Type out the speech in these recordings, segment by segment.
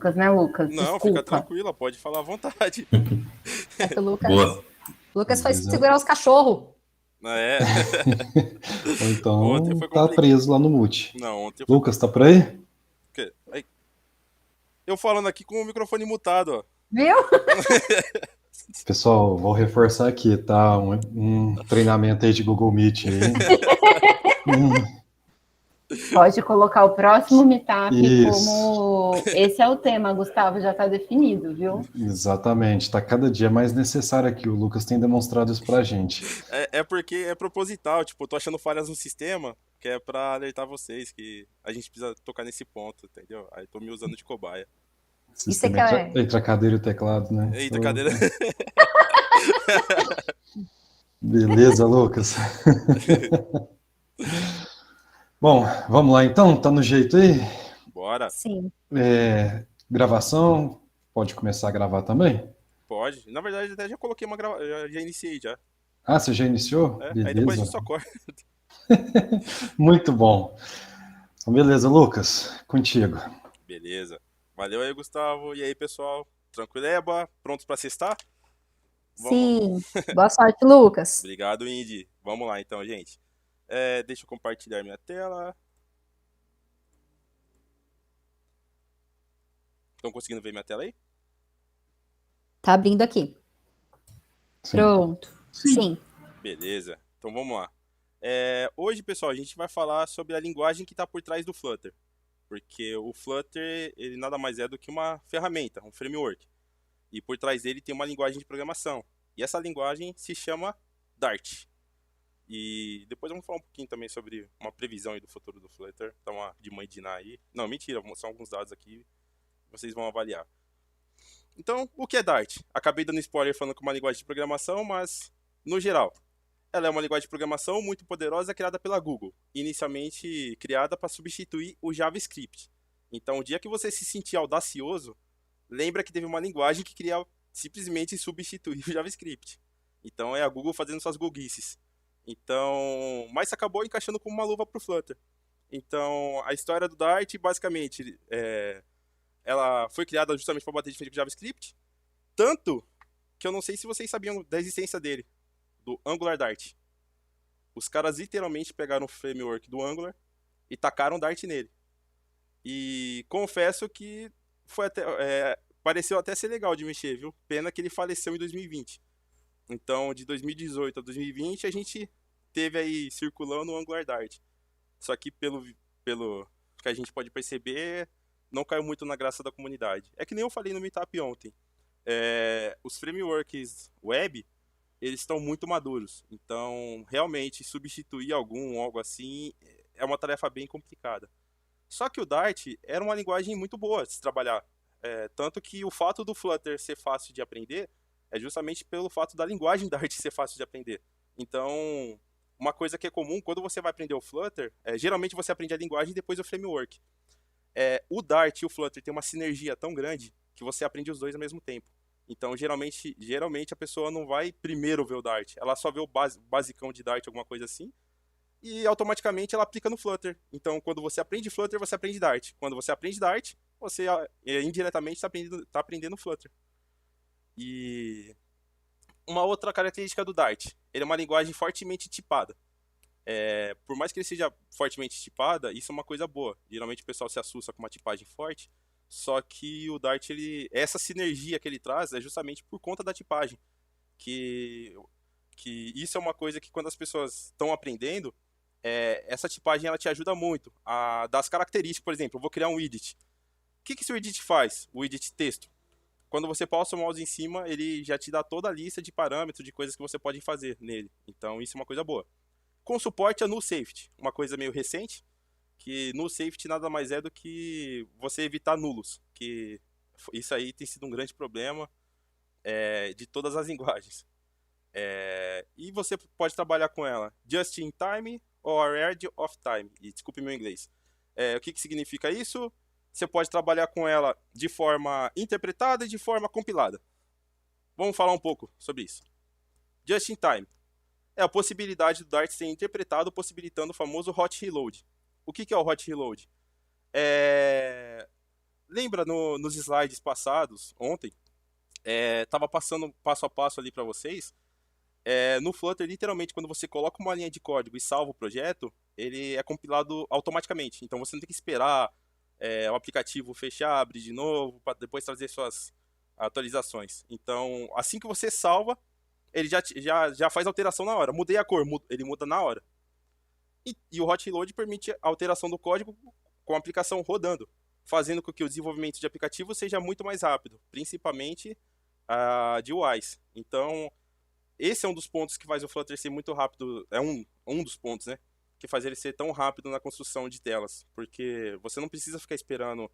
Lucas, né, Lucas? Não, fica Desculpa. tranquila, pode falar à vontade. É que o Lucas, Boa. Lucas foi Beleza. segurar os cachorros. É. Ou Ontem então foi tá complicado. preso lá no mute. Não, ontem foi Lucas, tá por aí? Aí, eu falando aqui com o microfone mutado, ó. Viu? Pessoal, vou reforçar aqui, tá? Um treinamento aí de Google Meet aí. Pode colocar o próximo meetup Isso. como... Esse é o tema, Gustavo, já está definido, viu? Exatamente, tá cada dia mais necessário aqui. O Lucas tem demonstrado isso pra gente. É porque é proposital, tipo, eu tô achando falhas no sistema, que é pra alertar vocês que a gente precisa tocar nesse ponto, entendeu? Aí tô me usando de cobaia. Sistema que é- entre a cadeira e o teclado, né? Eita, cadeira. Beleza, Lucas. Bom, vamos lá então, tá no jeito aí? Bora, Sim. Gravação, pode começar a gravar também? pode. Na verdade, até já coloquei uma gravação, já iniciei já. Ah, você já iniciou? Aí depois a Beleza. gente só corta. Muito bom. Então, beleza, Lucas, contigo. Beleza. Valeu aí, Gustavo. E aí, pessoal? Tranquileba? Prontos pra sextar? Vamos. Sim. Boa sorte, Lucas. Obrigado, Indy. Vamos lá então, gente. Deixa eu compartilhar minha tela. Estão conseguindo ver minha tela aí? Tá abrindo aqui. Sim. Pronto. Sim. Beleza. Então vamos lá. Hoje, pessoal, a gente vai falar sobre a linguagem que está por trás do Flutter. Porque o Flutter, ele nada mais é do que uma ferramenta, um framework. E por trás dele tem uma linguagem de programação. E essa linguagem se chama Dart. E depois vamos falar um pouquinho também sobre uma previsão aí do futuro do Flutter. Dar uma de mãe de Ná aí. Não, mentira, vou mostrar alguns dados aqui. Vocês vão avaliar. Então, o que é Dart? Acabei dando spoiler falando que é uma linguagem de programação, mas, no geral, ela é uma linguagem de programação muito poderosa criada pela Google. Inicialmente criada para substituir o JavaScript. Então, o dia que você se sentir audacioso, lembra que teve uma linguagem que queria simplesmente substituir o JavaScript. Então, é a Google fazendo suas googuices. Então, mas acabou encaixando como uma luva para o Flutter. Então, a história do Dart, basicamente, ela foi criada justamente para bater de frente com o JavaScript. Tanto que eu não sei se vocês sabiam da existência dele, do Angular Dart. Os caras literalmente pegaram o framework do Angular e tacaram Dart nele. E confesso que foi pareceu até ser legal de mexer, viu? Pena que ele faleceu em 2020. Então, de 2018 a 2020, a gente teve aí circulando o Angular Dart. Só que pelo que a gente pode perceber, não caiu muito na graça da comunidade. É que nem eu falei no Meetup ontem. Os frameworks web, eles estão muito maduros. Então, realmente, substituir algo assim, é uma tarefa bem complicada. Só que o Dart era uma linguagem muito boa de se trabalhar. Tanto que o fato do Flutter ser fácil de aprender é justamente pelo fato da linguagem Dart ser fácil de aprender. Então, uma coisa que é comum, quando você vai aprender o Flutter, geralmente você aprende a linguagem e depois o framework. O Dart e o Flutter têm uma sinergia tão grande que você aprende os dois ao mesmo tempo. Então, geralmente a pessoa não vai primeiro ver o Dart. Ela só vê o basicão de Dart, alguma coisa assim, e automaticamente ela aplica no Flutter. Então, quando você aprende Flutter, você aprende Dart. Quando você aprende Dart, você indiretamente está aprendendo Flutter. E uma outra característica do Dart, ele é uma linguagem fortemente tipada. Por mais que ele seja fortemente tipada, isso é uma coisa boa. Geralmente o pessoal se assusta com uma tipagem forte, só que o Dart, essa sinergia que ele traz é justamente por conta da tipagem. Que isso é uma coisa que quando as pessoas estão aprendendo, essa tipagem ela te ajuda muito a dar as características. Por exemplo, eu vou criar um widget. O que esse widget faz? O widget texto. Quando você passa o mouse em cima, ele já te dá toda a lista de parâmetros, de coisas que você pode fazer nele. Então, isso é uma coisa boa. Com suporte a null safety, uma coisa meio recente, que null safety nada mais é do que você evitar nulos, que isso aí tem sido um grande problema de todas as linguagens. E você pode trabalhar com ela just in time ou ahead of time, e desculpe meu inglês. O que significa isso? Você pode trabalhar com ela de forma interpretada e de forma compilada. Vamos falar um pouco sobre isso. Just in time é a possibilidade do Dart ser interpretado, possibilitando o famoso hot reload. O que é o hot reload? lembra nos slides passados, ontem, tava passando passo a passo ali para vocês. No Flutter, literalmente, quando você coloca uma linha de código e salva o projeto, ele é compilado automaticamente. Então você não tem que esperar o aplicativo fechar, abrir de novo, para depois trazer suas atualizações. Então, assim que você salva, ele já faz alteração na hora. Mudei a cor, ele muda na hora. E o hot load permite a alteração do código com a aplicação rodando, fazendo com que o desenvolvimento de aplicativo seja muito mais rápido, principalmente de UIs. Então, esse é um dos pontos que faz o Flutter ser muito rápido, é um dos pontos, né? Que faz ele ser tão rápido na construção de telas, porque você não precisa ficar esperando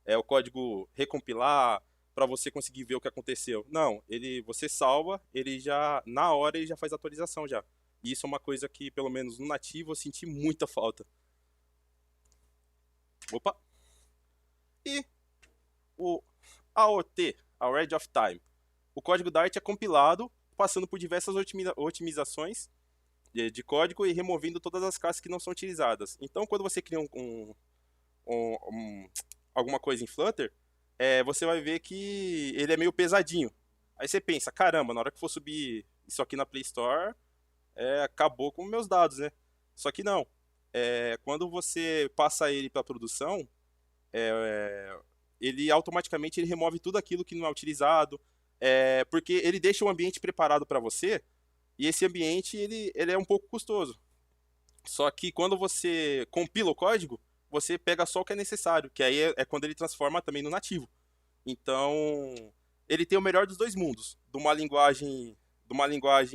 o código recompilar para você conseguir ver o que aconteceu. Não, você salva, ele já na hora ele já faz a atualização já. E isso é uma coisa que, pelo menos no nativo, eu senti muita falta. Opa! E o AOT, Ahead of Time. O código Dart é compilado, passando por diversas otimizações de código e removendo todas as classes que não são utilizadas. Então, quando você cria alguma coisa em Flutter, você vai ver que ele é meio pesadinho. Aí você pensa, caramba, na hora que for subir isso aqui na Play Store, acabou com meus dados, né? Só que não. Quando você passa ele para produção, ele automaticamente remove tudo aquilo que não é utilizado, porque ele deixa o ambiente preparado para você, e esse ambiente ele é um pouco custoso. Só que quando você compila o código, você pega só o que é necessário, que aí é quando ele transforma também no nativo. Então, ele tem o melhor dos dois mundos, de uma linguagem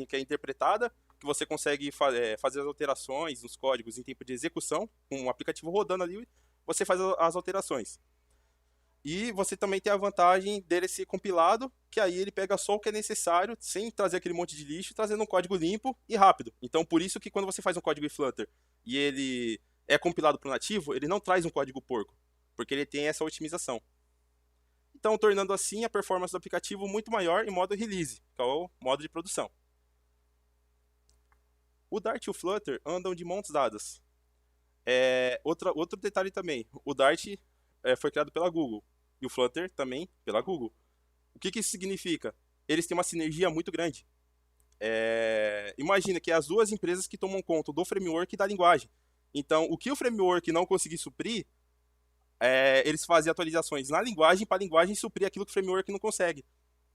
que é interpretada, que você consegue fazer as alterações nos códigos em tempo de execução, com o aplicativo rodando ali, você faz as alterações. E você também tem a vantagem dele ser compilado, que aí ele pega só o que é necessário, sem trazer aquele monte de lixo, trazendo um código limpo e rápido. Então, por isso que quando você faz um código em Flutter e ele é compilado para o nativo, ele não traz um código porco, porque ele tem essa otimização. Então, tornando assim a performance do aplicativo muito maior em modo release, que é o modo de produção. O Dart e o Flutter andam de mãos dadas. Outro detalhe também, o Dart foi criado pela Google e o Flutter também pela Google. O que isso significa? Eles têm uma sinergia muito grande. Imagina que é as duas empresas que tomam conta do framework e da linguagem. Então, o que o framework não conseguir suprir, eles fazem atualizações na linguagem para a linguagem suprir aquilo que o framework não consegue.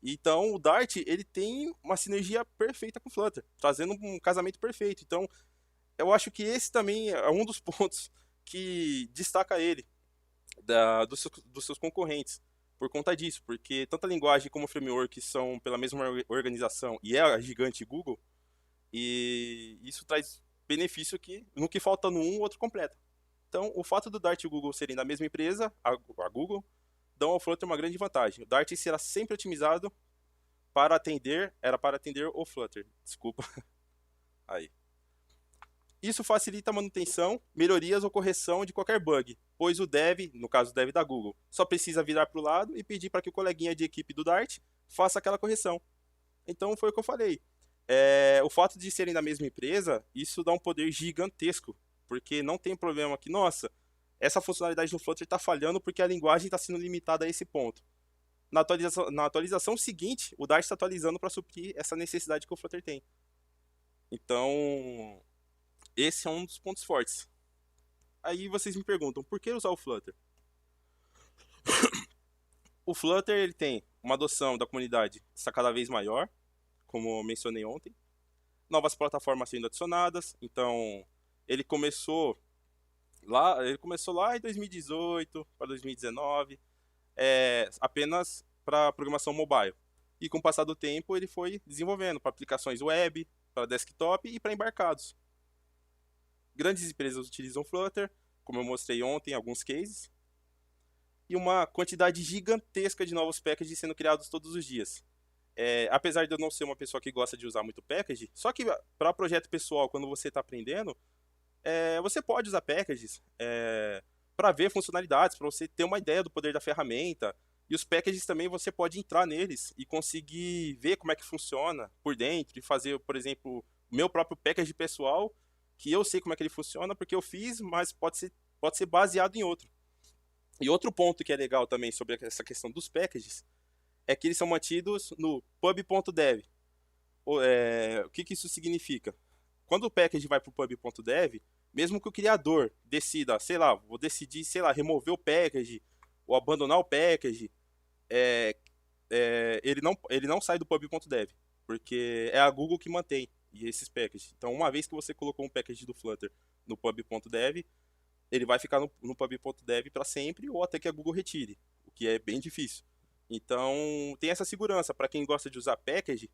Então, o Dart ele tem uma sinergia perfeita com o Flutter, trazendo um casamento perfeito. Então, eu acho que esse também é um dos pontos que destaca ele dos seus concorrentes, por conta disso, porque tanto a linguagem como o framework são pela mesma organização e é a gigante Google, e isso traz benefício que no que falta no o outro completa. Então, o fato do Dart e o Google serem da mesma empresa, a Google, dão ao Flutter uma grande vantagem. O Dart será sempre otimizado para atender o Flutter. Desculpa. Aí. Isso facilita a manutenção, melhorias ou correção de qualquer bug, pois o dev, no caso o dev da Google, só precisa virar para o lado e pedir para que o coleguinha de equipe do Dart faça aquela correção. Então foi o que eu falei. O fato de serem da mesma empresa, isso dá um poder gigantesco, porque não tem problema que, nossa, essa funcionalidade do Flutter está falhando porque a linguagem está sendo limitada a esse ponto. Na atualização seguinte, o Dart está atualizando para suprir essa necessidade que o Flutter tem. Então, esse é um dos pontos fortes. Aí vocês me perguntam, por que usar o Flutter? O Flutter ele tem uma adoção da comunidade que está cada vez maior, como eu mencionei ontem. Novas plataformas sendo adicionadas. Então, ele começou lá em 2018 para 2019, apenas para programação mobile. E com o passar do tempo, ele foi desenvolvendo para aplicações web, para desktop e para embarcados. Grandes empresas utilizam Flutter, como eu mostrei ontem em alguns cases, e uma quantidade gigantesca de novos packages sendo criados todos os dias. Apesar de eu não ser uma pessoa que gosta de usar muito package, só que para projeto pessoal, quando você está aprendendo, você pode usar packages para ver funcionalidades, para você ter uma ideia do poder da ferramenta. E os packages também você pode entrar neles e conseguir ver como é que funciona por dentro e fazer, por exemplo, o meu próprio package pessoal, que eu sei como é que ele funciona porque eu fiz, mas pode ser baseado em outro. E outro ponto que é legal também sobre essa questão dos packages é que eles são mantidos no pub.dev. O que isso significa? Quando o package vai para o pub.dev, mesmo que o criador decida, sei lá, vou decidir, sei lá, remover o package ou abandonar o package, é, ele não sai do pub.dev, porque é a Google que mantém esses packages. Então, uma vez que você colocou um package do Flutter no pub.dev, ele vai ficar no pub.dev para sempre ou até que a Google retire, o que é bem difícil. Então, tem essa segurança para quem gosta de usar package,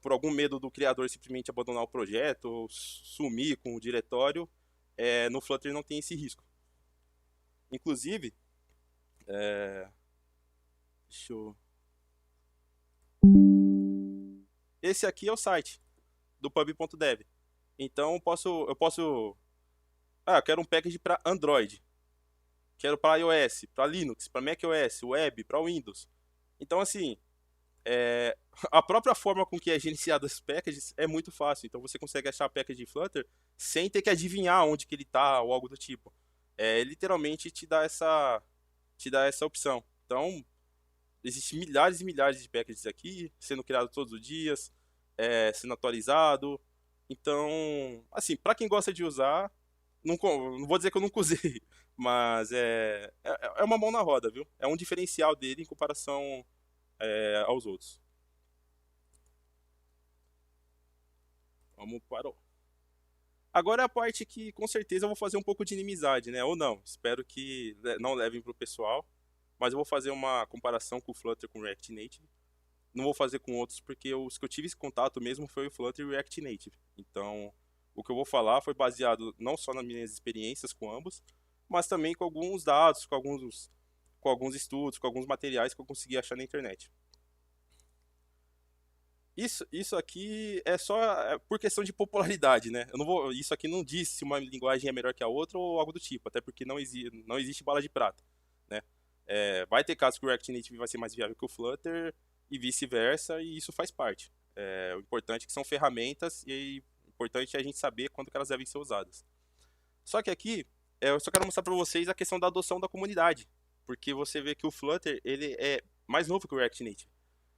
por algum medo do criador simplesmente abandonar o projeto ou sumir com o diretório, no Flutter não tem esse risco. Inclusive, deixa eu... esse aqui é o site do pub.dev. Então eu posso eu quero um package para Android, quero para iOS, para Linux, para macOS, web, para Windows. Então assim, a própria forma com que é gerenciado esses packages é muito fácil. Então você consegue achar package de Flutter sem ter que adivinhar onde que ele está ou algo do tipo. Literalmente te dá essa opção. Então existem milhares e milhares de packages aqui sendo criados todos os dias, sendo atualizado. Então, assim, para quem gosta de usar, não vou dizer que eu nunca usei, mas é uma mão na roda, viu? É um diferencial dele em comparação aos outros. Vamos para agora é a parte que com certeza eu vou fazer um pouco de inimizade, né? Ou não, espero que não levem pro pessoal, mas eu vou fazer uma comparação com o Flutter com o React Native. Não vou fazer com outros porque os que eu tive esse contato mesmo foi o Flutter e o React Native. Então, o que eu vou falar foi baseado não só nas minhas experiências com ambos, mas também com alguns dados, com alguns estudos, com alguns materiais que eu consegui achar na internet. Isso aqui é só por questão de popularidade, né? Isso aqui não diz se uma linguagem é melhor que a outra ou algo do tipo, até porque não existe bala de prata, né? Vai ter casos que o React Native vai ser mais viável que o Flutter e vice-versa, e isso faz parte. O importante é que são ferramentas e o importante é a gente saber quando que elas devem ser usadas. Só que aqui, eu só quero mostrar para vocês a questão da adoção da comunidade, porque você vê que o Flutter ele é mais novo que o React Native.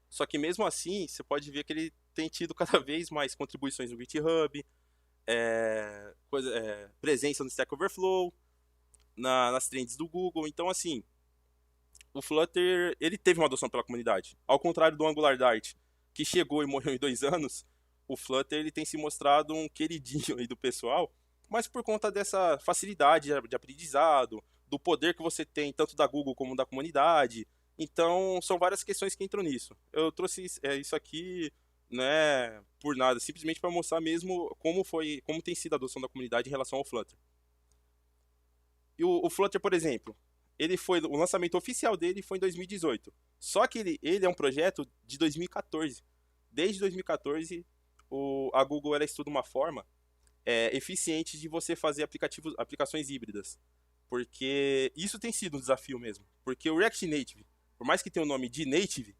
Só que mesmo assim, você pode ver que ele tem tido cada vez mais contribuições no GitHub, presença no Stack Overflow, nas trends do Google. Então, assim, o Flutter ele teve uma adoção pela comunidade. Ao contrário do AngularDart, que chegou e morreu em 2 anos, o Flutter ele tem se mostrado um queridinho aí do pessoal, mas por conta dessa facilidade de aprendizado, do poder que você tem tanto da Google como da comunidade. Então, são várias questões que entram nisso. Eu trouxe isso aqui, né, por nada, simplesmente para mostrar mesmo como tem sido a adoção da comunidade em relação ao Flutter. E o Flutter, por exemplo, o lançamento oficial dele foi em 2018. Só que ele é um projeto de 2014. Desde 2014, a Google ela estuda uma forma eficiente de você fazer aplicações híbridas. Porque isso tem sido um desafio mesmo. Porque o React Native, por mais que tenha o nome de Native,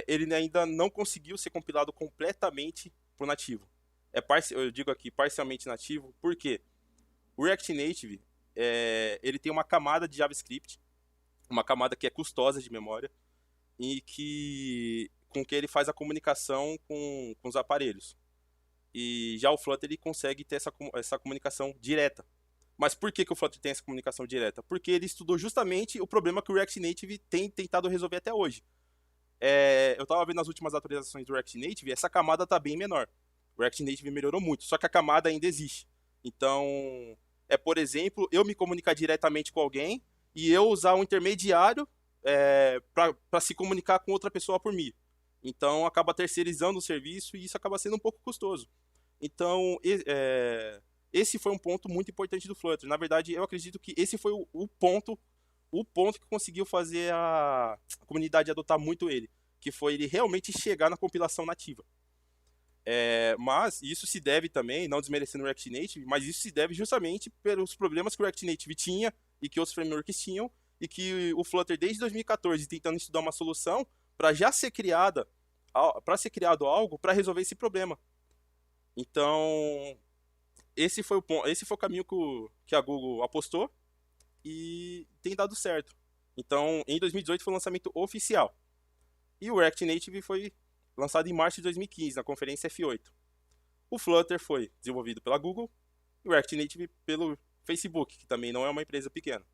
ele ainda não conseguiu ser compilado completamente para o nativo. Eu digo aqui parcialmente nativo, porque o React Native ele tem uma camada de JavaScript, uma camada que é custosa de memória, e com que ele faz a comunicação com os aparelhos. E já o Flutter ele consegue ter essa comunicação direta. Mas por que o Flutter tem essa comunicação direta? Porque ele estudou justamente o problema que o React Native tem tentado resolver até hoje. Eu estava vendo as últimas atualizações do React Native e essa camada está bem menor. O React Native melhorou muito, só que a camada ainda existe. Então, por exemplo, eu me comunicar diretamente com alguém e eu usar um intermediário para se comunicar com outra pessoa por mim. Então, acaba terceirizando o serviço e isso acaba sendo um pouco custoso. Então, esse foi um ponto muito importante do Flutter. Na verdade, eu acredito que esse foi o ponto que conseguiu fazer a comunidade adotar muito ele, que foi ele realmente chegar na compilação nativa. Mas isso se deve também, não desmerecendo o React Native, mas isso se deve justamente pelos problemas que o React Native tinha e que outros frameworks tinham, e que o Flutter desde 2014 tentando estudar uma solução para já ser criado algo para resolver esse problema. Então, esse foi o caminho que a Google apostou, e tem dado certo. Então, em 2018 foi o lançamento oficial. E o React Native foi lançado em março de 2015, na conferência F8. O Flutter foi desenvolvido pela Google e o React Native pelo Facebook, que também não é uma empresa pequena.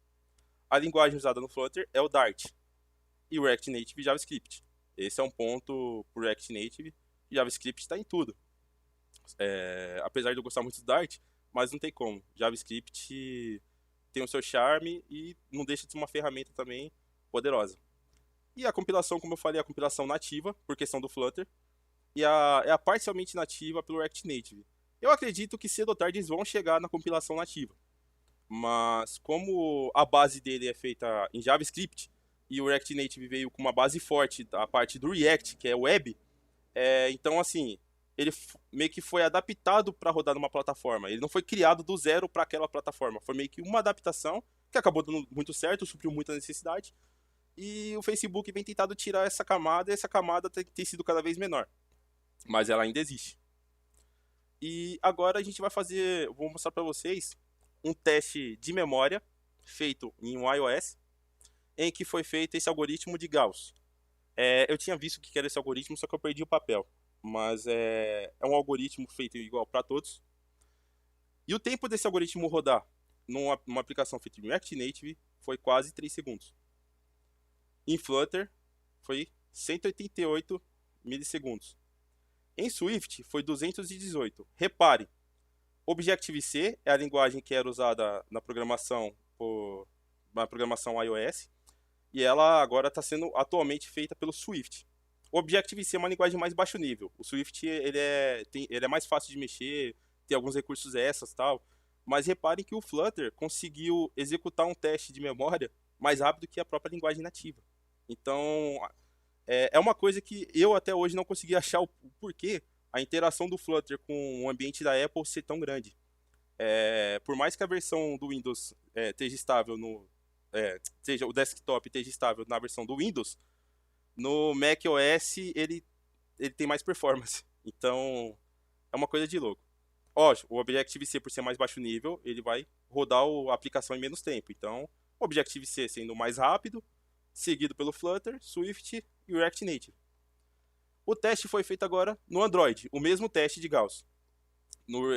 A linguagem usada no Flutter é o Dart e o React Native JavaScript. Esse é um ponto para o React Native. JavaScript está em tudo. Apesar de eu gostar muito do Dart, mas não tem como. JavaScript tem o seu charme e não deixa de ser uma ferramenta também poderosa. E a compilação, como eu falei, é a compilação nativa, por questão do Flutter, e é a parcialmente nativa pelo React Native. Eu acredito que cedo ou tarde eles vão chegar na compilação nativa. Mas como a base dele é feita em JavaScript, e o React Native veio com uma base forte, a parte do React, que é web, então assim, ele meio que foi adaptado para rodar numa plataforma. Ele não foi criado do zero para aquela plataforma. Foi meio que uma adaptação que acabou dando muito certo, supriu muita necessidade. E o Facebook vem tentado tirar essa camada, e essa camada tem sido cada vez menor. Mas ela ainda existe. E agora a gente vai vou mostrar para vocês um teste de memória feito em um iOS, em que foi feito esse algoritmo de Gauss. Eu tinha visto o que era esse algoritmo, só que eu perdi o papel. Mas é um algoritmo feito igual para todos. E o tempo desse algoritmo rodar numa aplicação feita em React Native foi quase 3 segundos. Em Flutter foi 188 milissegundos. Em Swift foi 218. Repare, Objective-C é a linguagem que era usada na programação iOS, e ela agora está sendo atualmente feita pelo Swift. O Objective-C é uma linguagem mais baixo nível. O Swift ele é mais fácil de mexer, tem alguns recursos extras e tal. Mas reparem que o Flutter conseguiu executar um teste de memória mais rápido que a própria linguagem nativa. Então, é uma coisa que eu até hoje não consegui achar o porquê a interação do Flutter com o ambiente da Apple ser tão grande. Por mais que a versão do Windows esteja estável seja o desktop esteja estável na versão do Windows, no macOS ele tem mais performance. Então, é uma coisa de louco. O Objective-C, por ser mais baixo nível, ele vai rodar a aplicação em menos tempo. Então, o Objective-C sendo mais rápido, seguido pelo Flutter, Swift e o React Native. O teste foi feito agora no Android, o mesmo teste de Gauss.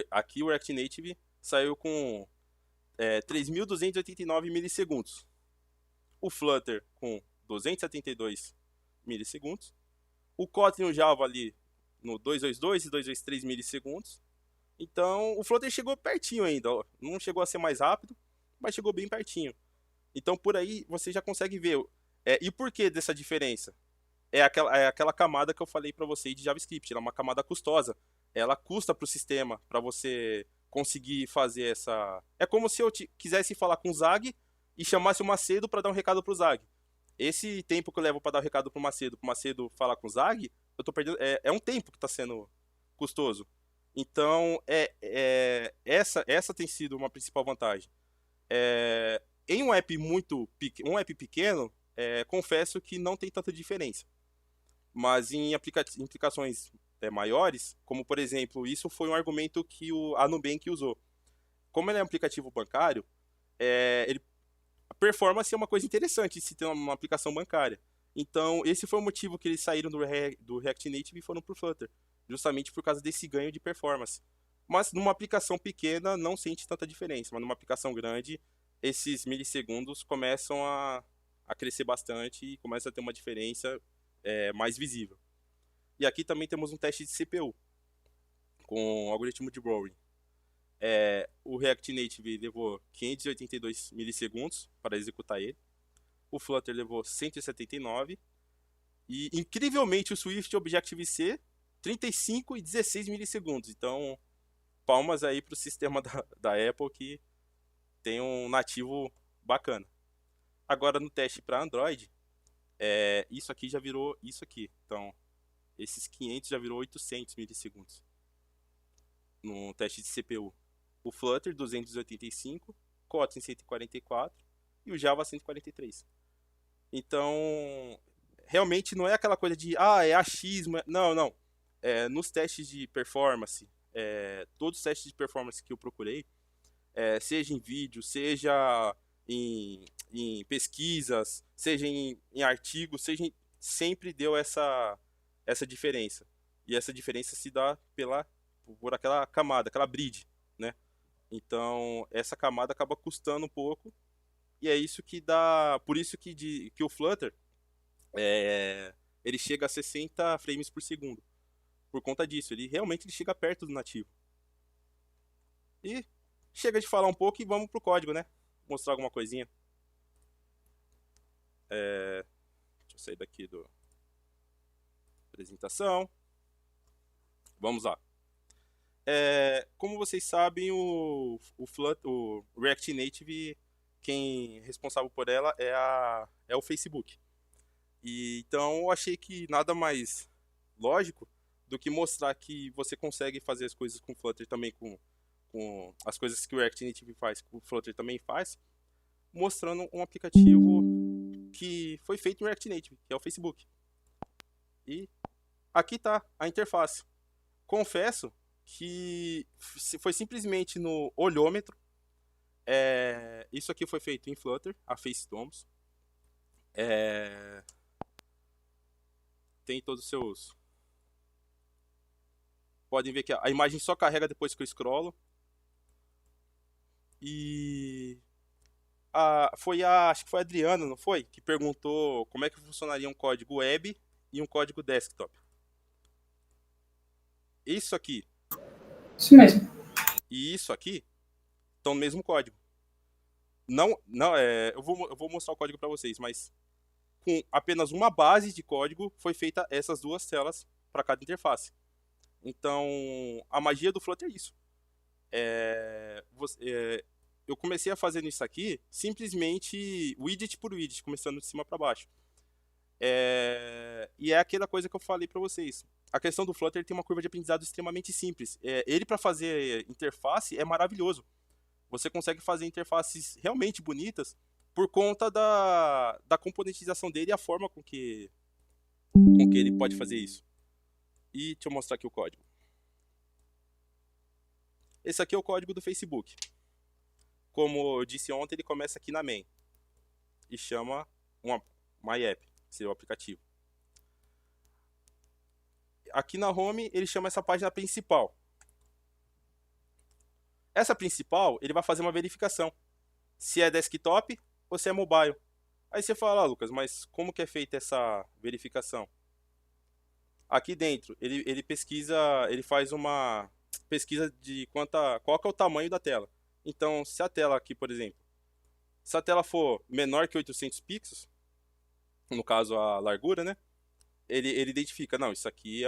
Aqui o React Native saiu com 3.289 milissegundos. O Flutter com 272 milissegundos. O Kotlin e o Java ali no 222 e 223 milissegundos. Então o Flutter chegou pertinho ainda. Não chegou a ser mais rápido, mas chegou bem pertinho. Então por aí você já consegue ver. E por que dessa diferença? É aquela camada que eu falei para vocês de JavaScript. Ela é uma camada custosa. Ela custa para o sistema para você conseguir fazer essa... É como se eu quisesse falar com o Zag e chamasse o Macedo para dar um recado para o Zag. Esse tempo que eu levo para dar o recado para o Macedo falar com o Zag, eu tô perdendo. É um tempo que está sendo custoso. Então, essa tem sido uma principal vantagem. Em um app pequeno, confesso que não tem tanta diferença. Mas em aplicações maiores, como por exemplo, isso foi um argumento que a Nubank usou. Como ele é um aplicativo bancário, a performance é uma coisa interessante se tem uma aplicação bancária. Então, esse foi o motivo que eles saíram do React Native e foram para o Flutter, justamente por causa desse ganho de performance. Mas numa aplicação pequena não sente tanta diferença, mas numa aplicação grande, esses milissegundos começam a crescer bastante e começa a ter uma diferença mais visível. E aqui também temos um teste de CPU com o algoritmo de Browning. O React Native levou 582 milissegundos para executar ele. O Flutter levou 179. E, incrivelmente, o Swift e o Objective-C, 35 e 16 milissegundos. Então, palmas aí para o sistema da Apple, que tem um nativo bacana. Agora, no teste para Android, isso aqui já virou isso aqui. Então, esses 500 já virou 800 milissegundos no teste de CPU. O Flutter 285, Kotlin 144 e o Java 143. Então, realmente não é aquela coisa de é achismo. Não. Nos testes de performance, todos os testes de performance que eu procurei, seja em vídeo, seja em pesquisas, seja em artigos, sempre deu essa diferença. E essa diferença se dá por aquela camada, aquela bridge, né? Então, essa camada acaba custando um pouco, e é isso que dá. Por isso que o Flutter ele chega a 60 frames por segundo. Por conta disso, ele chega perto do nativo. E chega de falar um pouco e vamos pro código, né? Mostrar alguma coisinha. Deixa eu sair daqui do apresentação. Vamos lá. Como vocês sabem, o React Native, quem é responsável por ela é o Facebook. Então eu achei que nada mais lógico do que mostrar que você consegue fazer as coisas com Flutter também, com as coisas que o React Native faz, que o Flutter também faz, mostrando um aplicativo que foi feito no React Native, que é o Facebook. E aqui está a interface. Confesso que foi simplesmente no olhômetro. Isso aqui foi feito em Flutter, a Face DOMs. Tem todos os seus... Podem ver que a imagem só carrega depois que eu scrollo. E acho que foi a Adriana, não foi? Que perguntou como é que funcionaria um código web e um código desktop. Isso aqui. Isso mesmo. E isso aqui estão no mesmo código. Não, eu vou mostrar o código para vocês, mas com apenas uma base de código foi feita essas duas telas para cada interface. Então, a magia do Flutter é isso. Eu comecei a fazer isso aqui simplesmente widget por widget, começando de cima para baixo. E é aquela coisa que eu falei para vocês. A questão do Flutter tem uma curva de aprendizado extremamente simples. Ele, para fazer interface, é maravilhoso. Você consegue fazer interfaces realmente bonitas por conta da componentização dele e a forma com que ele pode fazer isso. E deixa eu mostrar aqui o código. Esse aqui é o código do Facebook. Como eu disse ontem, ele começa aqui na main e chama My App, que seria o aplicativo. Aqui na home, ele chama essa página principal. Essa principal, ele vai fazer uma verificação. Se é desktop ou se é mobile. Aí você fala, Lucas, mas como que é feita essa verificação? Aqui dentro, ele pesquisa, ele faz uma pesquisa de qual que é o tamanho da tela. Então, se a tela aqui, por exemplo, se a tela for menor que 800 pixels, no caso a largura, né? Ele identifica, não, isso aqui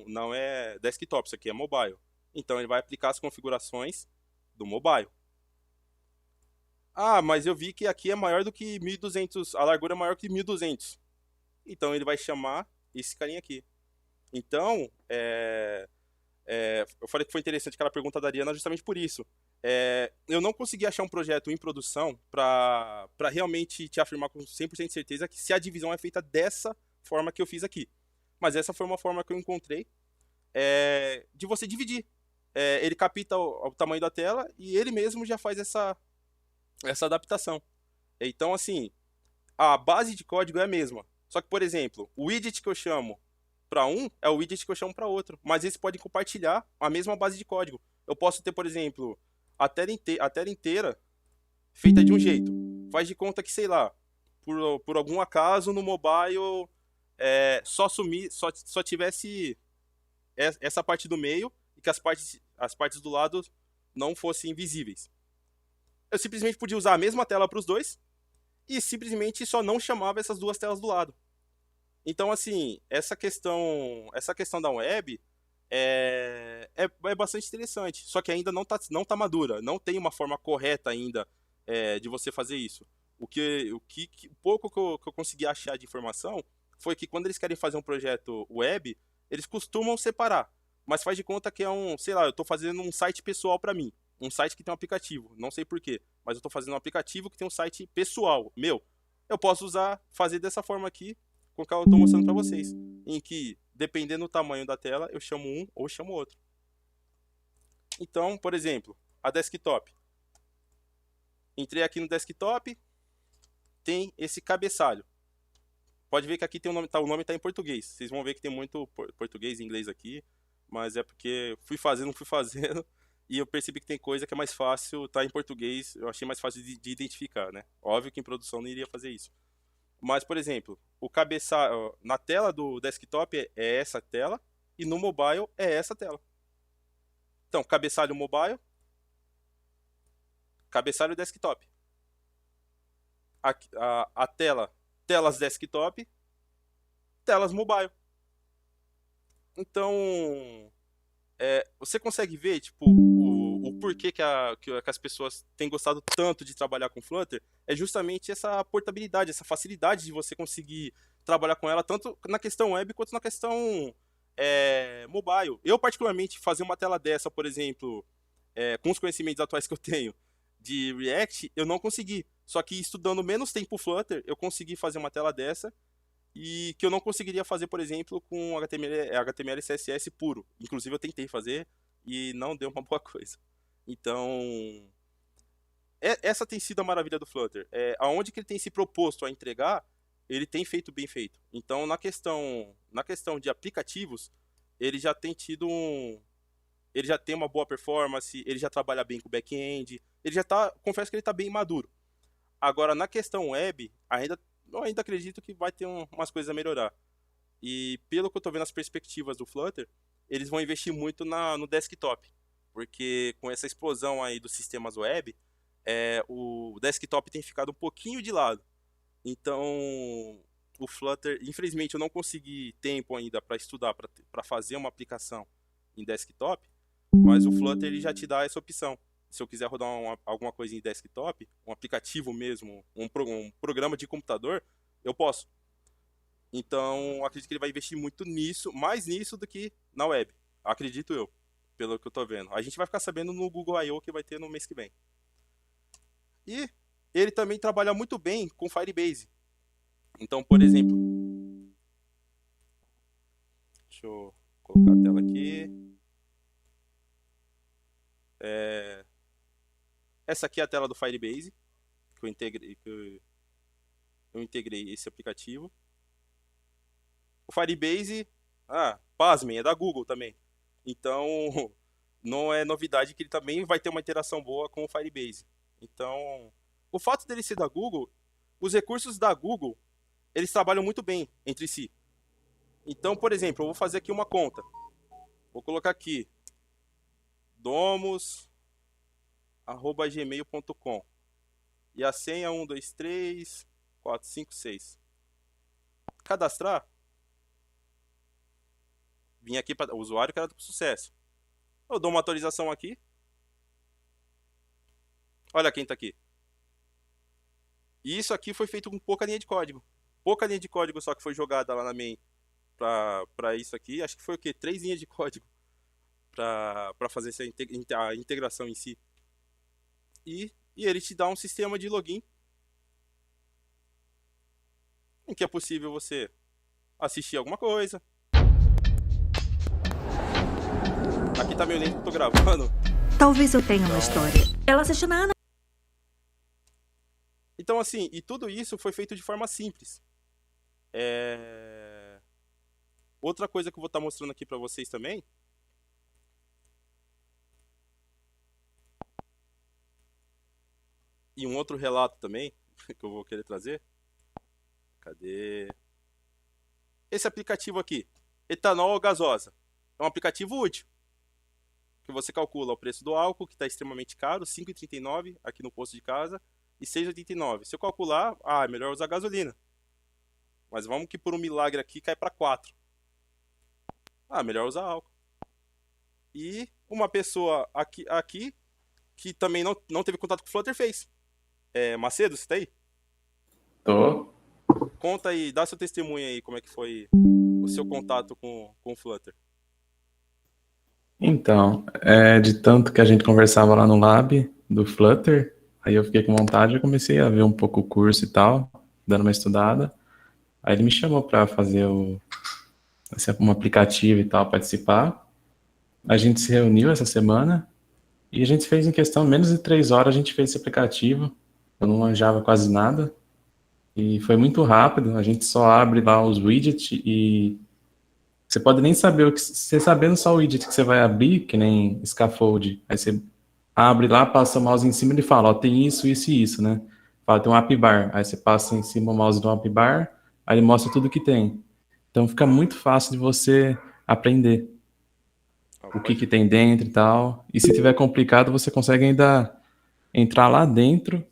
não é desktop, isso aqui é mobile. Então ele vai aplicar as configurações do mobile. Ah, mas eu vi que aqui é maior do que 1200, a largura é maior que 1200. Então ele vai chamar esse carinha aqui. Então, eu falei que foi interessante aquela pergunta da Ariana justamente por isso. Eu não consegui achar um projeto em produção para realmente te afirmar com 100% de certeza que se a divisão é feita dessa forma que eu fiz aqui. Mas essa foi uma forma que eu encontrei de você dividir. Ele capta o tamanho da tela e ele mesmo já faz essa adaptação. Então, assim, a base de código é a mesma. Só que, por exemplo, o widget que eu chamo para um é o widget que eu chamo para outro. Mas eles podem compartilhar a mesma base de código. Eu posso ter, por exemplo, a tela inteira feita de um jeito. Faz de conta que, sei lá, por algum acaso no mobile só tivesse essa parte do meio e que as partes do lado não fossem visíveis. Eu simplesmente podia usar a mesma tela para os dois e simplesmente só não chamava essas duas telas do lado. Então, assim, essa questão da web é bastante interessante, só que ainda não tá madura, não tem uma forma correta ainda de você fazer isso. O pouco que eu consegui achar de informação foi que quando eles querem fazer um projeto web, eles costumam separar, mas faz de conta que sei lá, eu estou fazendo um site pessoal para mim, um site que tem um aplicativo, não sei porquê, mas eu estou fazendo um aplicativo que tem um site pessoal, meu. Eu posso fazer dessa forma aqui, com o que eu estou mostrando para vocês, em que, dependendo do tamanho da tela, eu chamo um ou chamo outro. Então, por exemplo, a desktop. Entrei aqui no desktop, tem esse cabeçalho. Pode ver que aqui tem o nome tá em português. Vocês vão ver que tem muito português e inglês aqui, mas é porque fui fazendo, e eu percebi que tem coisa que é mais fácil tá em português, eu achei mais fácil de identificar, né? Óbvio que em produção não iria fazer isso. Mas, por exemplo, o cabeçalho na tela do desktop é essa tela e no mobile é essa tela. Então, cabeçalho mobile, cabeçalho desktop. A tela, telas desktop, telas mobile. Então, você consegue ver, tipo, o porquê que as pessoas têm gostado tanto de trabalhar com Flutter é justamente essa portabilidade, essa facilidade de você conseguir trabalhar com ela, tanto na questão web quanto na questão mobile. Eu, particularmente, fazer uma tela dessa, por exemplo, com os conhecimentos atuais que eu tenho de React, eu não consegui. Só que estudando menos tempo Flutter, eu consegui fazer uma tela dessa e que eu não conseguiria fazer, por exemplo, com HTML e CSS puro. Inclusive eu tentei fazer e não deu uma boa coisa. Então, essa tem sido a maravilha do Flutter. Aonde que ele tem se proposto a entregar, ele tem feito bem feito. Então, na questão de aplicativos, ele já tem tido ele já tem uma boa performance, ele já trabalha bem com o back-end, confesso que ele está bem maduro. Agora, na questão web, eu ainda acredito que vai ter umas coisas a melhorar. E pelo que eu estou vendo as perspectivas do Flutter, eles vão investir muito no desktop. Porque com essa explosão aí dos sistemas web, o desktop tem ficado um pouquinho de lado. Então, o Flutter, infelizmente eu não consegui tempo ainda para estudar, para fazer uma aplicação em desktop, mas o Flutter ele já te dá essa opção. Se eu quiser rodar alguma coisa em desktop, um aplicativo mesmo, um programa de computador, eu posso. Então, acredito que ele vai investir muito nisso, mais nisso do que na web. Acredito eu, pelo que eu tô vendo. A gente vai ficar sabendo no Google I.O. que vai ter no mês que vem. E ele também trabalha muito bem com Firebase. Então, por exemplo... Deixa eu colocar a tela aqui. Essa aqui é a tela do Firebase, que eu integrei esse aplicativo. O Firebase, pasmem, é da Google também. Então, não é novidade que ele também vai ter uma interação boa com o Firebase. Então, o fato dele ser da Google, os recursos da Google, eles trabalham muito bem entre si. Então, por exemplo, eu vou fazer aqui uma conta. Vou colocar aqui, domus@gmail.com. E a senha é 1234556. Cadastrar. Vim aqui para o usuário que era do sucesso. Eu dou uma atualização aqui. Olha quem está aqui. E isso aqui foi feito com pouca linha de código. Pouca linha de código só que foi jogada lá na main para isso aqui. Acho que foi o quê? 3 linhas de código para fazer a integração em si. E ele te dá um sistema de login em que é possível você assistir alguma coisa. Aqui tá meu link que eu tô gravando. Talvez eu tenha uma história. Ela assistiu na Ana. Então, assim, e tudo isso foi feito de forma simples. Outra coisa que eu vou estar mostrando aqui pra vocês também. E um outro relato também, que eu vou querer trazer. Cadê? Esse aplicativo aqui, etanol ou gasosa. É um aplicativo útil. Que você calcula o preço do álcool, que está extremamente caro, R$ 5,39 aqui no posto de casa, e R$ 6,89. Se eu calcular, é melhor usar gasolina. Mas vamos que por um milagre aqui cai para 4. Melhor usar álcool. E uma pessoa aqui que também não teve contato com o Flutter fez. Macedo, você tá aí? Tô. Conta aí, dá seu testemunho aí, como é que foi o seu contato com o Flutter. Então, de tanto que a gente conversava lá no lab do Flutter, aí eu fiquei com vontade e comecei a ver um pouco o curso e tal, dando uma estudada. Aí ele me chamou para fazer um aplicativo e tal, participar. A gente se reuniu essa semana e a gente fez em questão, menos de 3 horas, a gente fez esse aplicativo. Eu não manjava quase nada. E foi muito rápido. A gente só abre lá os widgets e você pode nem saber o que. Você sabendo só o widget que você vai abrir, que nem scaffold. Aí você abre lá, passa o mouse em cima e ele fala, ó, tem isso, isso e isso, né? Fala, tem um app bar. Aí você passa em cima o mouse do app bar, aí ele mostra tudo que tem. Então fica muito fácil de você aprender o que tem dentro e tal. E se tiver complicado, você consegue ainda entrar lá dentro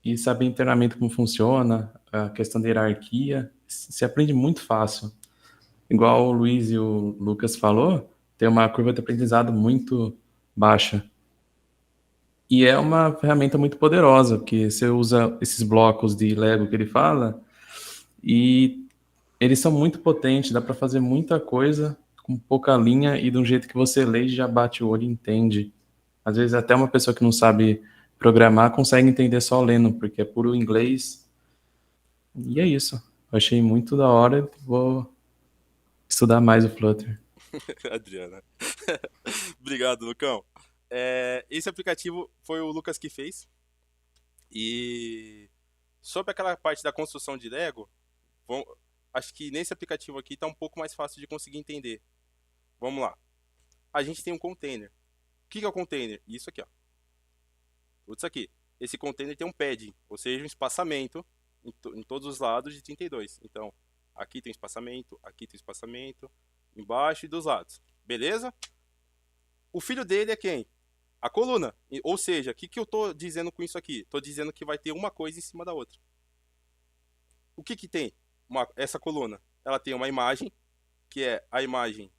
e saber internamente como funciona, a questão da hierarquia. Se aprende muito fácil. Igual o Luiz e o Lucas falou, tem uma curva de aprendizado muito baixa. E é uma ferramenta muito poderosa, porque você usa esses blocos de Lego que ele fala, e eles são muito potentes, dá para fazer muita coisa com pouca linha e de um jeito que você lê e já bate o olho e entende. Às vezes até uma pessoa que não sabe programar consegue entender só lendo, porque é puro inglês. E é isso. Eu achei muito da hora, vou estudar mais o Flutter. Adriana. Obrigado, Lucão. Esse aplicativo foi o Lucas que fez. E sobre aquela parte da construção de Lego, acho que nesse aplicativo aqui está um pouco mais fácil de conseguir entender. Vamos lá. A gente tem um container. O que é o container? Isso aqui, ó. Tudo isso aqui. Esse container tem um padding, ou seja, um espaçamento em todos os lados de 32. Então, aqui tem espaçamento, embaixo e dos lados. Beleza? O filho dele é quem? A coluna. Ou seja, o que eu estou dizendo com isso aqui? Estou dizendo que vai ter uma coisa em cima da outra. O que tem essa coluna? Ela tem uma imagem, que é a imagem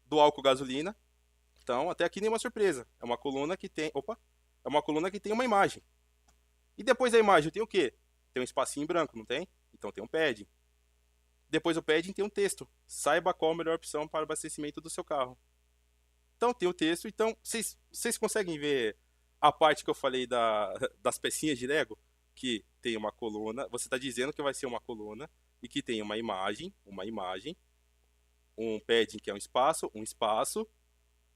do álcool gasolina. Então, até aqui nenhuma surpresa. É uma coluna que tem... Opa! É uma coluna que tem uma imagem. E depois da imagem tem o quê? Tem um espacinho em branco, não tem? Então tem um padding. Depois do padding tem um texto. Saiba qual a melhor opção para o abastecimento do seu carro. Então tem o texto. Então, vocês conseguem ver a parte que eu falei das pecinhas de Lego? Que tem uma coluna. Você está dizendo que vai ser uma coluna. E que tem uma imagem. Um padding, que é um espaço.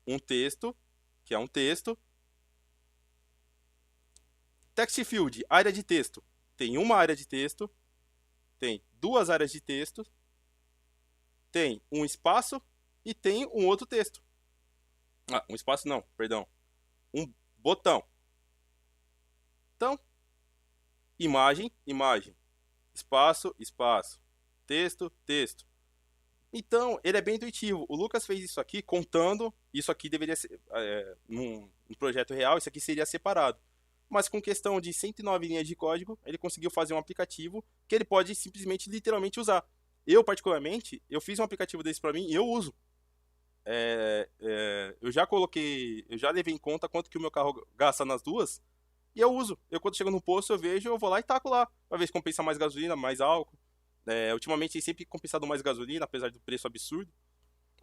Um texto, que é um texto. Text field, área de texto. Tem uma área de texto. Tem duas áreas de texto. Tem um espaço e tem um outro texto. Um espaço não, perdão. Um botão. Então, imagem, espaço, texto. Então, ele é bem intuitivo. O Lucas fez isso aqui contando. Isso aqui deveria ser, num projeto real, isso aqui seria separado. Mas com questão de 109 linhas de código, ele conseguiu fazer um aplicativo que ele pode simplesmente, literalmente usar. Eu, particularmente, eu fiz um aplicativo desse para mim e eu uso. Eu já levei em conta quanto que o meu carro gasta nas duas e eu uso. Quando chego no posto, eu vou lá e taco lá, para ver se compensa mais gasolina, mais álcool. Ultimamente tem sempre compensado mais gasolina, apesar do preço absurdo.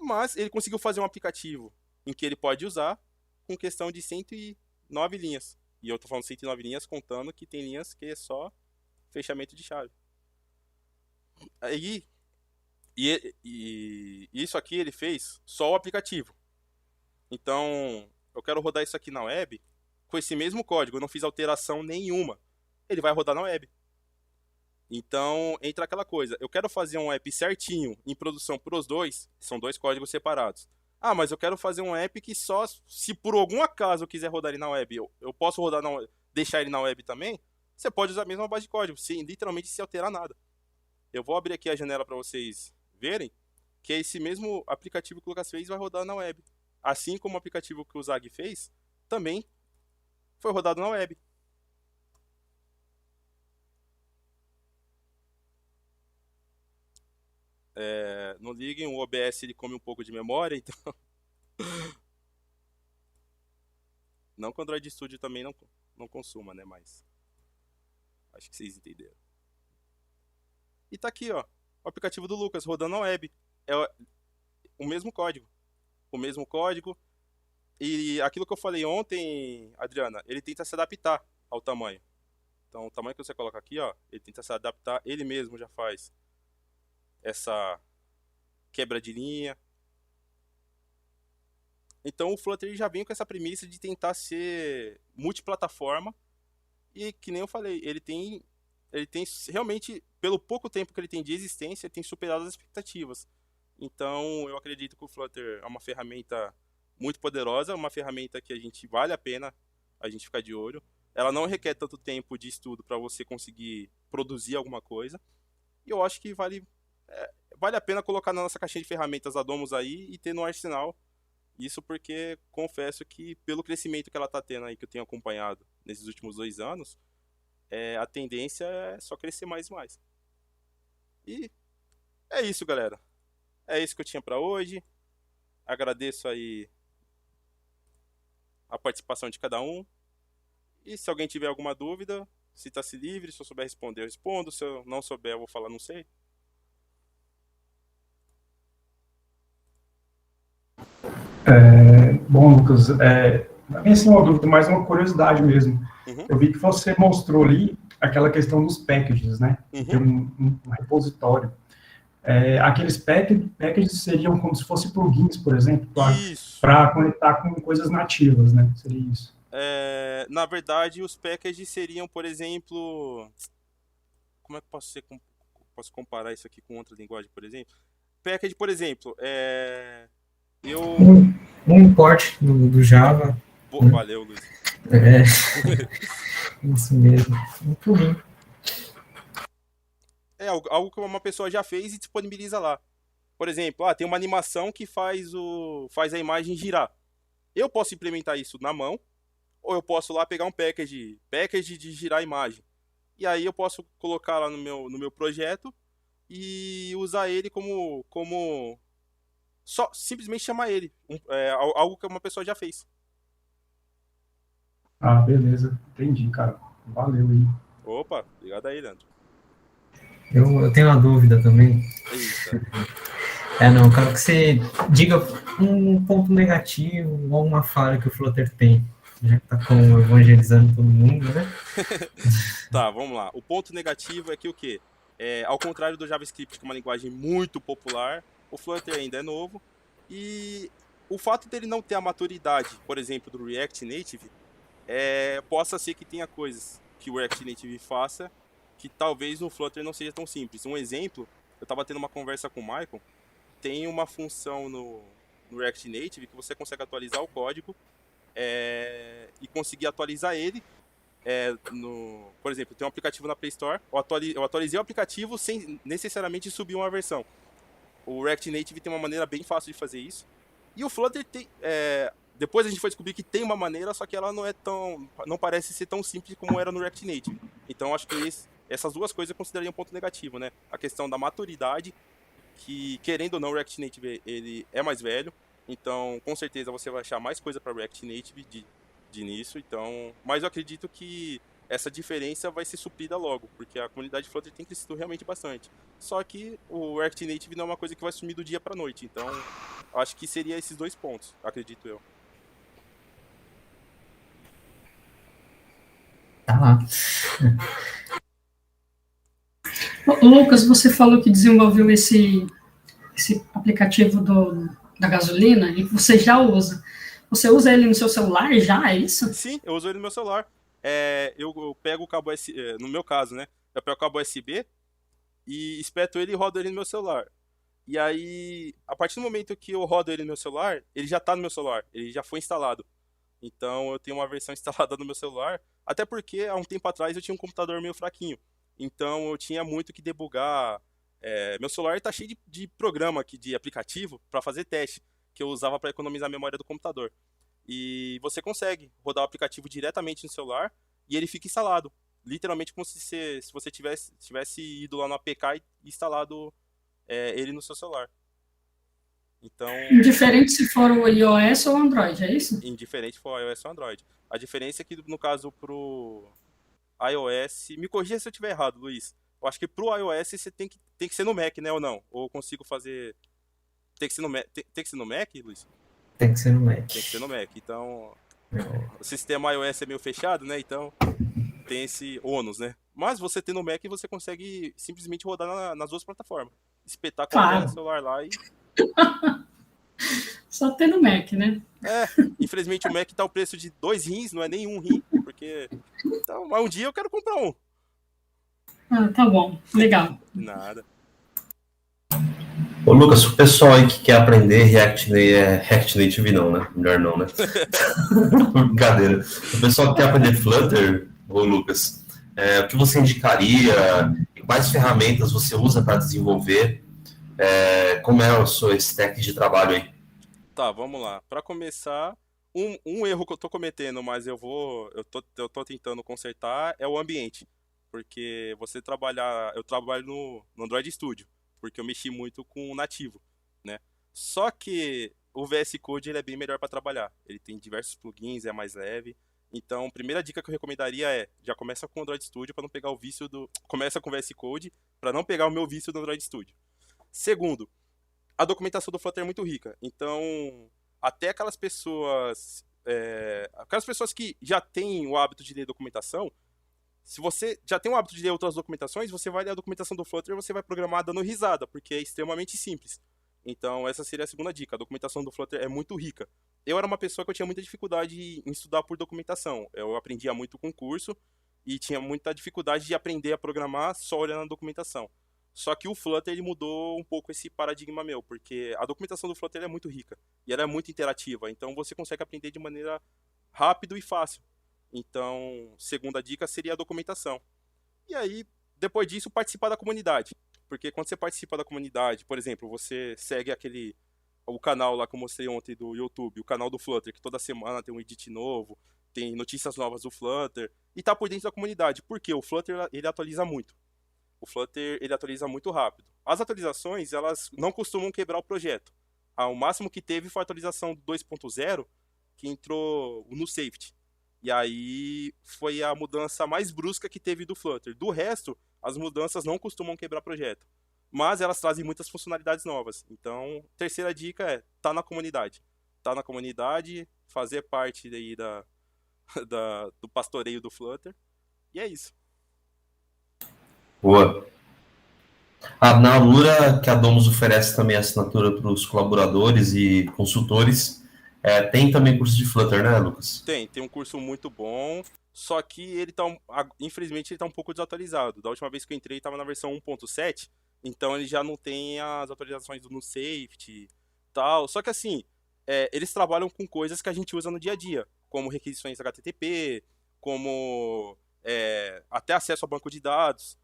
Mas ele conseguiu fazer um aplicativo em que ele pode usar com questão de 109 linhas. E eu tô falando 109 linhas contando que tem linhas que é só fechamento de chave. E isso aqui ele fez só o aplicativo. Então, eu quero rodar isso aqui na web com esse mesmo código. Eu não fiz alteração nenhuma. Ele vai rodar na web. Então, entra aquela coisa. Eu quero fazer um app certinho em produção para os dois. São dois códigos separados. Mas eu quero fazer um app que só, se por algum acaso eu quiser rodar ele na web, eu posso rodar deixar ele na web também. Você pode usar a mesma base de código, literalmente sem alterar nada. Eu vou abrir aqui a janela para vocês verem que esse mesmo aplicativo que o Lucas fez vai rodar na web. Assim como o aplicativo que o Zag fez, também foi rodado na web. Não liguem, o OBS ele come um pouco de memória, então... Não que o Android Studio também não consuma, né? Mas acho que vocês entenderam. E tá aqui, ó, o aplicativo do Lucas rodando na web. É o mesmo código. E aquilo que eu falei ontem, Adriana, ele tenta se adaptar ao tamanho. Então, o tamanho que você coloca aqui, ó, ele tenta se adaptar, ele mesmo já faz essa quebra de linha. Então o Flutter já vem com essa premissa de tentar ser multiplataforma E que nem eu falei, ele tem realmente, pelo pouco tempo que ele tem de existência, ele tem superado as expectativas. Então, eu acredito que o Flutter é uma ferramenta muito poderosa, uma ferramenta que a gente vale a pena a gente ficar de olho. Ela não requer tanto tempo de estudo para você conseguir produzir alguma coisa. E eu acho que vale a pena colocar na nossa caixinha de ferramentas a Domus aí e ter no arsenal. Isso porque confesso que pelo crescimento que ela está tendo aí, que eu tenho acompanhado nesses últimos 2 anos, a tendência é só crescer mais e mais. E é isso, galera. É isso que eu tinha para hoje. Agradeço aí a participação de cada um. E se alguém tiver alguma dúvida, sinta-se livre. Se eu souber responder, eu respondo. Se eu não souber, eu vou falar não sei. Bom, Lucas, a minha assim, uma dúvida, mais uma curiosidade mesmo. Uhum. Eu vi que você mostrou ali aquela questão dos packages, né? Uhum. Tem um repositório. Aqueles packages seriam como se fossem plugins, por exemplo, Isso. para conectar com coisas nativas, né? Seria isso. Na verdade, os packages seriam, por exemplo... Como é que posso comparar isso aqui com outra linguagem, por exemplo? Package, por exemplo, Um import do Java. Valeu, Luiz. Isso mesmo. Um plugin. É algo que uma pessoa já fez e disponibiliza lá. Por exemplo, tem uma animação que faz a imagem girar. Eu posso implementar isso na mão, ou eu posso lá pegar um package de girar a imagem. E aí eu posso colocar lá no meu projeto e usar ele como só simplesmente chamar ele. Algo que uma pessoa já fez. Ah, beleza. Entendi, cara. Valeu aí. Opa, obrigado aí, Leandro. Eu tenho uma dúvida também. Eita. Não, eu quero que você diga um ponto negativo ou uma falha que o Flutter tem. Já que tá evangelizando todo mundo, né? Tá, vamos lá. O ponto negativo é que o quê? Ao contrário do JavaScript, que é uma linguagem muito popular, o Flutter ainda é novo. E o fato dele não ter a maturidade, por exemplo, do React Native, possa ser que tenha coisas que o React Native faça que talvez no Flutter não seja tão simples. Um exemplo, eu estava tendo uma conversa com o Michael, tem uma função no React Native que você consegue atualizar o código e conseguir atualizar ele. Por exemplo, tem um aplicativo na Play Store, eu atualizei o aplicativo sem necessariamente subir uma versão. O React Native tem uma maneira bem fácil de fazer isso. E o Flutter tem... depois a gente foi descobrir que tem uma maneira, só que ela não parece ser tão simples como era no React Native. Então acho que essas duas coisas eu consideraria um ponto negativo, né? A questão da maturidade, que querendo ou não o React Native ele é mais velho, então com certeza você vai achar mais coisa para React Native de início, então, mas eu acredito que essa diferença vai ser suprida logo, porque a comunidade Flutter tem crescido realmente bastante. Só que o React Native não é uma coisa que vai sumir do dia para noite, então acho que seria esses 2 pontos, acredito eu. Tá lá. Lucas, você falou que desenvolveu esse aplicativo da gasolina e você já usa. Você usa ele no seu celular já, é isso? Sim, eu uso ele no meu celular. Eu pego o cabo USB, no meu caso, né? Eu pego o cabo USB e espeto ele e rodo ele no meu celular. E aí, a partir do momento que eu rodo ele no meu celular, ele já tá no meu celular, ele já foi instalado. Então eu tenho uma versão instalada no meu celular, até porque há um tempo atrás eu tinha um computador meio fraquinho. Então eu tinha muito que debugar. Meu celular tá cheio de programa aqui, de aplicativo, para fazer teste, que eu usava para economizar a memória do computador. E você consegue rodar o aplicativo diretamente no celular e ele fica instalado. Literalmente como se você tivesse ido lá no APK e instalado ele no seu celular. Então, indiferente se for o iOS ou Android, é isso? Indiferente se for iOS ou Android. A diferença é que, no caso, pro iOS... Me corrija se eu estiver errado, Luiz. Eu acho que pro iOS você tem que ser no Mac, né, ou não? Ou eu consigo fazer... Tem que ser no Mac, Luiz? Tem que ser no Mac. Tem que ser no Mac. Então, o sistema iOS é meio fechado, né? Então, tem esse ônus, né? Mas você tem no Mac, você consegue simplesmente rodar nas duas plataformas. Espetar com o celular lá e... Só ter no Mac, né? Infelizmente o Mac tá o preço de 2 rins, não é nem um rim, porque porque... Então, mas um dia eu quero comprar um. Ah, tá bom, legal. Nada. Ô, Lucas, o pessoal aí que quer aprender React Native não, né? Melhor não, né? Brincadeira. O pessoal que quer aprender Flutter, ô Lucas, o que você indicaria? Quais ferramentas você usa para desenvolver? Como é o seu stack de trabalho aí? Tá, vamos lá. Para começar, um erro que eu tô cometendo, mas eu tô tentando consertar, é o ambiente. Porque eu trabalho no Android Studio, porque eu mexi muito com o nativo, né? Só que o VS Code ele é bem melhor para trabalhar. Ele tem diversos plugins, é mais leve. Então, a primeira dica que eu recomendaria já começa com o Android Studio para não pegar o vício começa com o VS Code para não pegar o meu vício do Android Studio. Segundo, a documentação do Flutter é muito rica. Então, até aquelas pessoas que já têm o hábito de ler documentação, se você já tem o hábito de ler outras documentações, você vai ler a documentação do Flutter e você vai programar dando risada, porque é extremamente simples. Então, essa seria a segunda dica. A documentação do Flutter é muito rica. Eu era uma pessoa que eu tinha muita dificuldade em estudar por documentação. Eu aprendia muito com curso e tinha muita dificuldade de aprender a programar só olhando a documentação. Só que o Flutter ele mudou um pouco esse paradigma meu, porque a documentação do Flutter é muito rica e ela é muito interativa. Então, você consegue aprender de maneira rápida e fácil. Então, segunda dica seria a documentação. E aí, depois disso, participar da comunidade. Porque quando você participa da comunidade, por exemplo, você segue o canal lá que eu mostrei ontem do YouTube, o canal do Flutter, que toda semana tem um edit novo, tem notícias novas do Flutter, e tá por dentro da comunidade. Porque o Flutter, ele atualiza muito. O Flutter, ele atualiza muito rápido. As atualizações, elas não costumam quebrar o projeto. O máximo que teve foi a atualização 2.0, que entrou no safety. E aí foi a mudança mais brusca que teve do Flutter. Do resto, as mudanças não costumam quebrar projeto. Mas elas trazem muitas funcionalidades novas. Então, terceira dica tá na comunidade. Tá na comunidade, fazer parte daí do pastoreio do Flutter. E é isso. Boa. Na Alura, que a Domus oferece também assinatura para os colaboradores e consultores, tem também curso de Flutter, né, Lucas? Tem um curso muito bom, só que ele infelizmente ele tá um pouco desatualizado. Da última vez que eu entrei, estava na versão 1.7, então ele já não tem as atualizações do safety e tal. Só que assim, eles trabalham com coisas que a gente usa no dia a dia, como requisições HTTP, como até acesso ao banco de dados.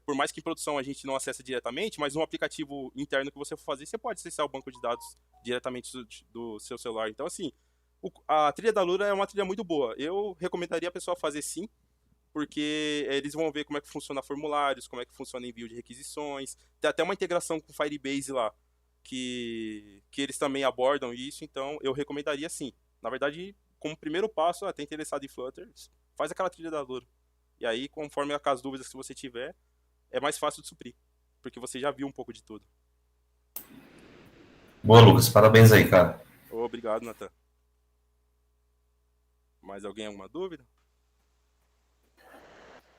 Por mais que em produção a gente não acessa diretamente, mas no aplicativo interno que você for fazer, você pode acessar o banco de dados diretamente do seu celular. Então, assim, a trilha da Alura é uma trilha muito boa. Eu recomendaria a pessoa fazer sim, porque eles vão ver como é que funciona formulários, como é que funciona envio de requisições. Tem até uma integração com Firebase lá, que eles também abordam isso, então eu recomendaria sim. Na verdade, como primeiro passo, até interessado em Flutter, faz aquela trilha da Alura. E aí, conforme as dúvidas que você tiver, é mais fácil de suprir, porque você já viu um pouco de tudo. Boa, Lucas. Parabéns aí, cara. Obrigado, Nathan. Mais alguém alguma dúvida?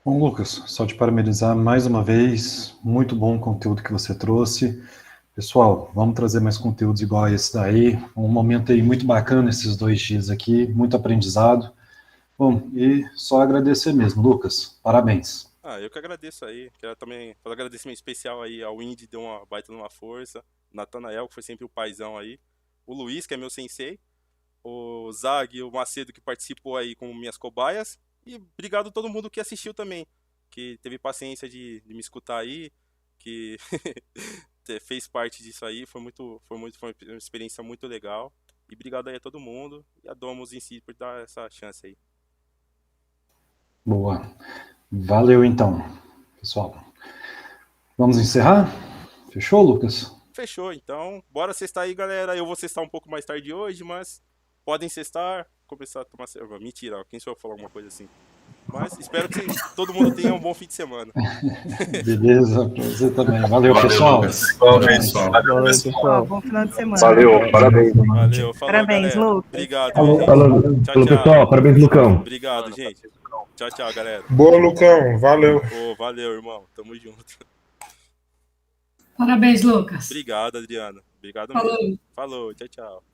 Bom, Lucas, só te parabenizar mais uma vez. Muito bom o conteúdo que você trouxe. Pessoal, vamos trazer mais conteúdos igual a esse daí. Um momento aí muito bacana esses 2 dias aqui, muito aprendizado. Bom, e só agradecer mesmo, Lucas. Parabéns. Eu que agradeço aí. Quero também fazer um agradecimento especial aí ao Indy, deu uma baita numa força. Natanael, que foi sempre o paizão aí. O Luiz, que é meu sensei. O Zag e o Macedo, que participou aí como minhas cobaias. E obrigado a todo mundo que assistiu também. Que teve paciência de me escutar aí. Que fez parte disso aí. Foi uma experiência muito legal. E obrigado aí a todo mundo. E a Domus em si por dar essa chance aí. Boa. Valeu, então, pessoal. Vamos encerrar? Fechou, Lucas? Fechou, então. Bora sextar aí, galera. Eu vou sextar um pouco mais tarde hoje, mas podem sextar. Começar a tomar cerveja. Mentira, quem sou eu falar alguma coisa assim. Mas espero que todo mundo tenha um bom fim de semana. Beleza, pra você também. Valeu, pessoal. Valeu, pessoal. Valeu, pessoal. Bom final de semana. Valeu, parabéns. Valeu, falou, Parabéns, galera. Lucas. Obrigado, Falou, gente. falou, Tchau, tchau. pessoal. Parabéns, Lucão. Obrigado, gente. Tchau, tchau, galera. Boa, Lucão. Valeu. Valeu, irmão. Tamo junto. Parabéns, Lucas. Obrigado, Adriano. Obrigado Falou. mesmo. Falou, tchau, tchau.